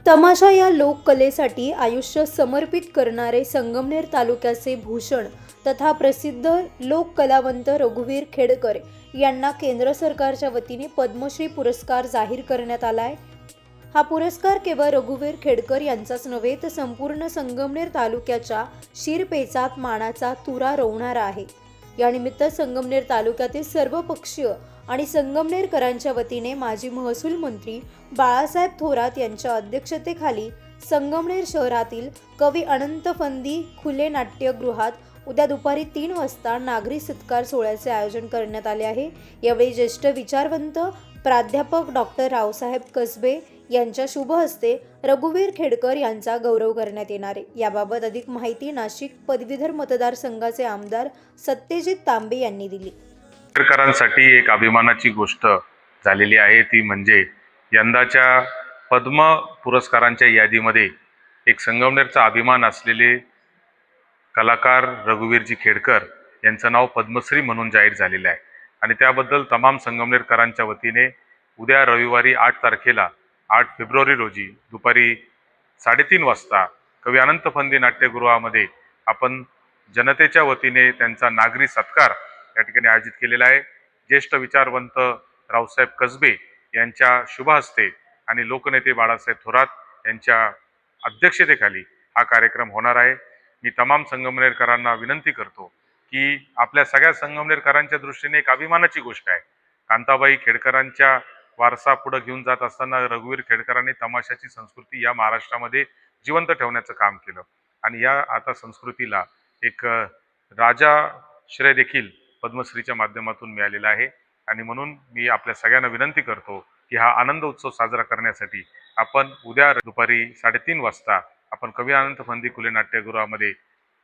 तमाशा या लोककलेसाठी आयुष्य समर्पित करणारे संगमनेर तालुक्याचे भूषण तथा प्रसिद्ध लोककलावंत रघुवीर खेडकर यांना केंद्र सरकारच्या वतीने पद्मश्री पुरस्कार जाहीर करण्यात आलाय। हा पुरस्कार केवळ रघुवीर खेडकर यांचाच नव्हे तर संपूर्ण संगमनेर तालुक्याच्या शिरपेचात मानाचा तुरा रोवणारा आहे। यानिमित्त संगमनेर तालुक्यातील सर्व पक्षीय आणि संगमनेरकरांच्या वतीने माजी महसूल मंत्री बाळासाहेब थोरात यांच्या अध्यक्षतेखाली संगमनेर शहरातील कवी अनंत फंदी खुले नाट्यगृहात उद्या दुपारी 3 वाजता नागरी सत्कार सोहळ्याचे आयोजन करण्यात आले आहे। यावेळी ज्येष्ठ विचारवंत प्राध्यापक डॉक्टर रावसाहेब कसबे यांच्या शुभ हस्ते रघुवीर खेडकर यांचा गौरव करण्यात येणार आहे। याबाबत अधिक माहिती नाशिक पदवीधर मतदारसंघाचे आमदार सत्यजित तांबे यांनी दिली। खेडकरांसाठी एक अभिमानाची गोष्ट झालेली आहे, ती म्हणजे यंदाच्या पद्म पुरस्कारांच्या यादीमध्ये एक संगमनेरचा अभिमान असलेले कलाकार रघुवीरजी खेडकर यांचं नाव पद्मश्री म्हणून जाहीर झालेलं आहे आणि त्याबद्दल तमाम संगमनेरकरांच्या वतीने उद्या रविवारी 8 तारखेला 8 फेब्रुवारी रोजी दुपारी 3:30 वाजता कवी अनंत फंदी नाट्यगृहामध्ये आपण जनतेच्या वतीने त्यांचा नागरी सत्कार या ठिकाणी आयोजित केलेला आहे। ज्येष्ठ विचारवंत रावसाहेब कसबे यांच्या शुभ हस्ते आणि लोकनेते बाळासाहेब थोरात यांच्या अध्यक्षतेखाली हा कार्यक्रम होणार आहे। मी तमाम संगमनेरकरांना विनंती करतो की आपल्या सगळ्या संगमनेरकरांच्या दृष्टीने एक अभिमानाची गोष्ट आहे। कांताबाई खेडकरांच्या वारसा पुढे घेऊन जात असताना रघुवीर खेडकरांनी तमाशाची संस्कृती या महाराष्ट्रामध्ये जिवंत ठेवण्याचं काम केलं आणि या आता संस्कृतीला एक राजाश्रय देखील पद्मश्रीच्या माध्यमातून मिळालेला आहे आणि म्हणून मी आपल्या सगळ्यांना विनंती करतो की हा आनंद उत्सव साजरा करण्यासाठी आपण उद्या दुपारी 3:30 वाजता आपण कवी अनंत फंदी खुले नाट्यगृहामध्ये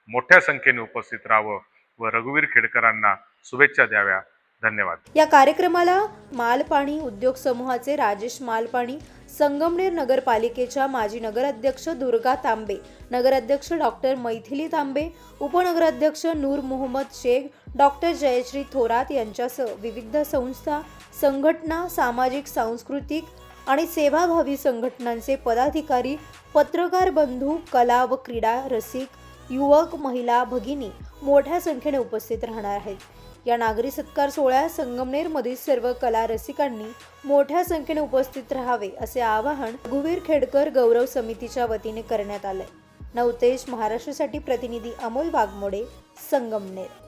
मोठ्या संख्येने उपस्थित राहावं व रघुवीर खेडकरांना शुभेच्छा द्याव्या। धन्यवाद। या कार्यक्रमाला मालपाणी उद्योग समूहाचे राजेश मालपाणी, संगमनेर नगरपालिकेच्या माजी नगराध्यक्ष दुर्गा तांबे, नगराध्यक्ष डॉक्टर मैथिली तांबे, उपनगराध्यक्ष नूर मोहम्मद शेख, डॉक्टर जयश्री थोरात यांच्यासह विविध संस्था, संघटना, सामाजिक, सांस्कृतिक आणि सेवाभावी संघटनांचे पदाधिकारी, पत्रकार बंधू, कला व क्रीडा रसिक, युवक, महिला, भगिनी मोठ्या संख्येने उपस्थित राहणार आहेत। या नागरी सत्कार सोहळ्यात संगमनेरमधील सर्व कला रसिकांनी मोठ्या संख्येने उपस्थित राहावे असे आवाहन रघुवीर खेडकर गौरव समितीच्या वतीने करण्यात आले। नवतेज महाराष्ट्रासाठी प्रतिनिधी अमोल वाघमोडे, संगमनेर।